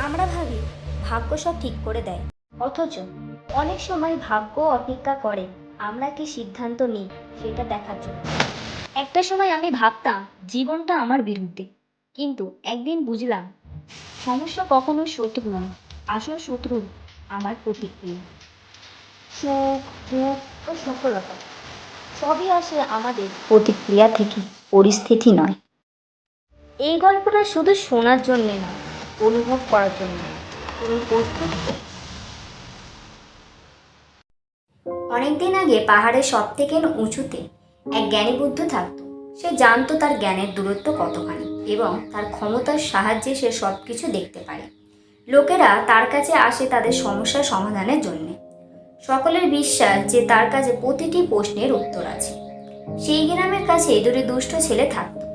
আমরা ভাবি ভাগ্য সব ঠিক করে দেয়, অথচ অনেক সময় ভাগ্য অপেক্ষা করে আমরা কি সিদ্ধান্ত নিই সেটা দেখার জন্য। একটা সময় আমি ভাবতাম জীবনটা আমার বিরুদ্ধে, কিন্তু একদিন বুঝলাম সমস্যা কখনো শত্রু নয়, আসল শত্রু আমার প্রতিক্রিয়া। সুখ, দুঃখ ও সফলতা সবই আসে আমাদের প্রতিক্রিয়া থেকে, পরিস্থিতি নয়। এই গল্পটা শুধু শোনার জন্যে না, অনুভব করার জন্য। তুমি প্রস্তুত তো? অনেকদিন আগে পাহাড়ের সব থেকে উঁচুতে এক জ্ঞানী বুদ্ধ থাকতো। সে জানতো তার জ্ঞানের দূরত্ব কতখানি এবং তার ক্ষমতার সাহায্যে সে সব কিছু দেখতে পারে। লোকেরা তার কাছে আসে তাদের সমস্যার সমাধানের জন্য। সকলের বিশ্বাস যে তার কাছে প্রতিটি প্রশ্নের উত্তর আছে। সেই গ্রামের কাছে দুটি দুষ্ট ছেলে থাকতো,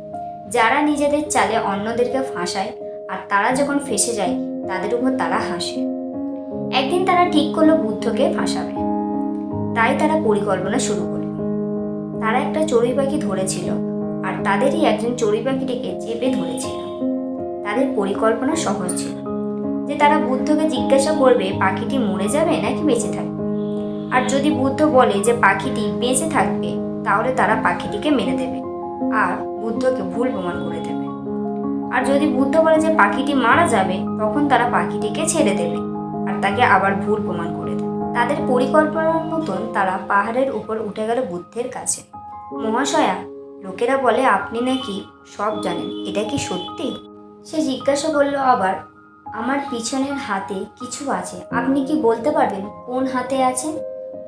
যারা নিজেদের চালে অন্যদেরকে ফাঁসায়, আর তারা যখন ফেঁসে যায় তাদের উপর তারা হাসে। একদিন তারা ঠিক করলো বুদ্ধকে ফাঁসাবে। তাই তারা পরিকল্পনা শুরু করল। তারা একটা চড়ুই পাখি ধরেছিল আর তাদেরই একজন চড়ুই পাখিটিকে চেপে ধরেছিল। তাদের পরিকল্পনা সহজ ছিল যে তারা বুদ্ধকে জিজ্ঞাসা করবে পাখিটি মরে যাবে নাকি বেঁচে থাকবে। আর যদি বুদ্ধ বলে যে পাখিটি বেঁচে থাকবে, তাহলে তারা পাখিটিকে মেরে দেবে আর বুদ্ধকে ভুল প্রমাণ করে দেবে। আর যদি বুদ্ধ বলে যে পাখিটি মারা যাবে, তখন তারা পাখিটিকে ছেড়ে দেবে আর তাকে আবার ভুল প্রমাণ করে দেবে। তাদের পরিকল্পনার মতন তারা পাহাড়ের উপর উঠে গেল বুদ্ধের কাছে। মহাশয়া, লোকেরা বলে আপনি নাকি সব জানেন, এটা কি সত্যি? সে জিজ্ঞাসা করলো আবার, আমার পিছনের হাতে কিছু আছে, আপনি কি বলতে পারবেন কোন হাতে আছে?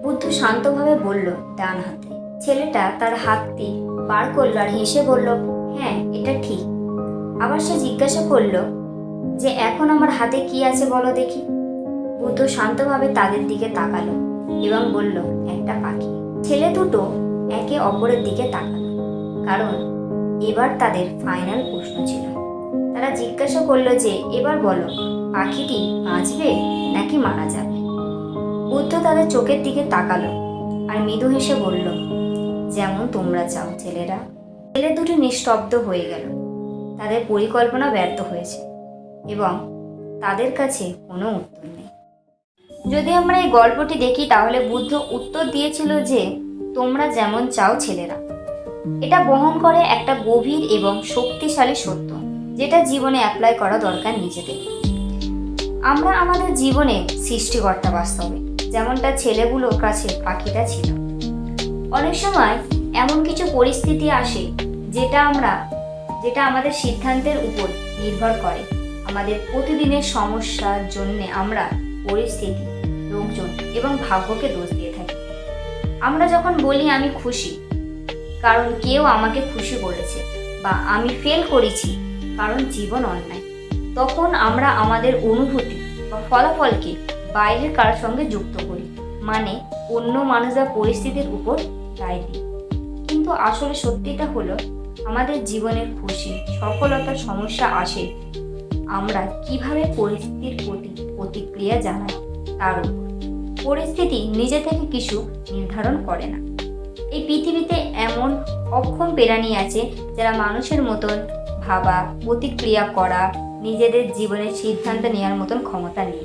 বুদ্ধ শান্তভাবে বলল, ডান হাতে। ছেলেটা তার হাতটি বার করলো আর হেসে বলল, হ্যাঁ, এটা ঠিক। আবার সে জিজ্ঞাসা করলো যে এখন আমার হাতে কি আছে বলো দেখি। বুদ্ধ শান্তভাবে তাদের দিকে তাকালো এবং বলল, একটা পাখি। ছেলে দুটো একে অপরের দিকে তাকালো, কারণ এবার তাদের ফাইনাল প্রশ্ন ছিল। তারা জিজ্ঞাসা করলো যে এবার বলো, পাখিটি বাঁচবে নাকি মারা যাবে? বুদ্ধ তাদের চোখের দিকে তাকালো আর মৃদু হেসে বলল, যেমন তোমরা চাও ছেলেরা। ছেলে দুটো নিস্তব্ধ হয়ে গেল। তাদের পরিকল্পনা ব্যর্থ হয়েছে এবং তাদের কাছে কোনো উত্তর নেই। যদি আমরা এই গল্পটি দেখি, তাহলে বুদ্ধ উত্তর দিয়েছিল যে তোমরা যেমন চাও ছেলেরা। এটা বহন করে একটা গভীর এবং শক্তিশালী সত্য, যেটা জীবনে অ্যাপ্লাই করা দরকার নিজেদের। আমরা আমাদের জীবনে সৃষ্টিকর্তা বাস্তবে, যেমনটা ছেলেগুলোর কাছে পাখিটা ছিল। অনেক সময় এমন কিছু পরিস্থিতি আসে যেটা আমাদের সিদ্ধান্তের উপর নির্ভর করে। আমাদের প্রতিদিনের সমস্যার জন্য আমরা পরিস্থিতি, লোকজন এবং ভাগ্যকে দোষ দিয়ে থাকি। আমরা যখন বলি আমি খুশি কারণ কেউ আমাকে খুশি করেছে, বা আমি ফেল করেছি কারণ জীবন অন্যায়, তখন আমরা আমাদের অনুভূতি বা ফলাফলকে বাইরের কারোর সঙ্গে যুক্ত করি, মানে অন্য মানুষরা পরিস্থিতির উপর দায় দিই। কিন্তু আসলে সত্যিটা হলো, আমাদের জীবনের খুশি, সফলতার সমস্যা আসে আমরা কিভাবে পরিস্থিতির প্রতি প্রতিক্রিয়া জানাই তার উপর। পরিস্থিতি নিজে থেকে কিছু নির্ধারণ করে না। এই পৃথিবীতে এমন অক্ষম প্রাণী আছে যারা মানুষের মতন ভাবা, প্রতিক্রিয়া করা, নিজেদের জীবনের সিদ্ধান্ত নেওয়ার মতন ক্ষমতা নেই।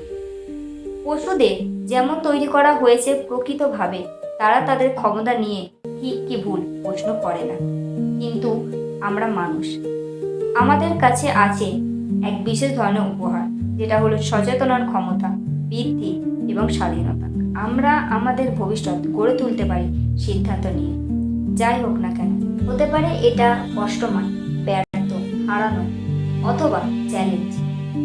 পশুদের যেমন তৈরি করা হয়েছে প্রকৃতভাবে, তারা তাদের ক্ষমতা নিয়ে ঠিক কি ভুল প্রশ্ন করে না। কিন্তু আমরা মানুষ, আমাদের কাছে আছে এক বিশেষ ধরনের উপহার, যেটা হলো সচেতনার ক্ষমতা, বৃদ্ধি এবং স্বাধীনতা। আমরা আমাদের ভবিষ্যৎ গড়ে তুলতে পারি সিদ্ধান্ত নিয়ে, যাই হোক না কেন। হতে পারে এটা কষ্টময়, ব্যর্থ, হারানো অথবা চ্যালেঞ্জ।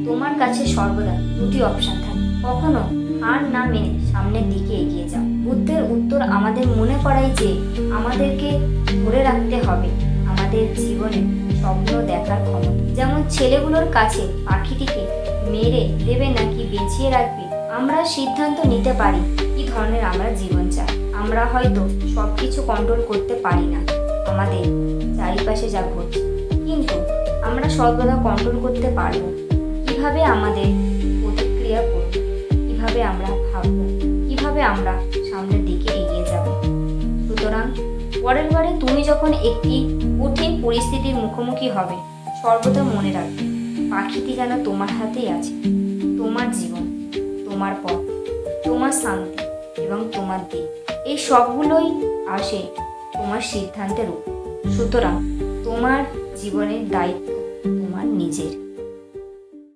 তোমার কাছে সর্বদা দুটি অপশন থাকে, কখনো হার না মেনে সামনের দিকে এগিয়ে যাও। বুদ্ধের উত্তর আমাদের মনে করায় যে আমাদেরকে ধরে রাখতে হবে আমাদের জীবনে স্বপ্ন দেখার ক্ষমতা। যেমন ছেলেগুলোর কাছে পাখিটিকে মেরে দেবে নাকি বেঁচিয়ে রাখবে, আমরা সিদ্ধান্ত নিতে পারি কি ধরনের আমরা জীবন চাই। আমরা হয়তো সবকিছু কন্ট্রোল করতে পারি না আমাদের চারিপাশে যা ঘটছে, কিন্তু আমরা সর্বদা কন্ট্রোল করতে পারবো কিভাবে আমাদের প্রতিক্রিয়া করব, কিভাবে আমরা ভাববো, কিভাবে আমরা সামনের দিকে এগিয়ে যাব। সুতরাং পরের বারে তুমি যখন একটি কঠিন পরিস্থিতির মুখোমুখি হবে, সর্বদা মনে রাখবে পাখিটি যেন তোমার হাতেই আছে। তোমার জীবন, তোমার পথ, তোমার শান্তি এবং তোমার দিক, এই সবগুলোই আসে তোমার সিদ্ধান্তের উপর। সুতরাং তোমার জীবনের দায়িত্ব তোমার নিজের।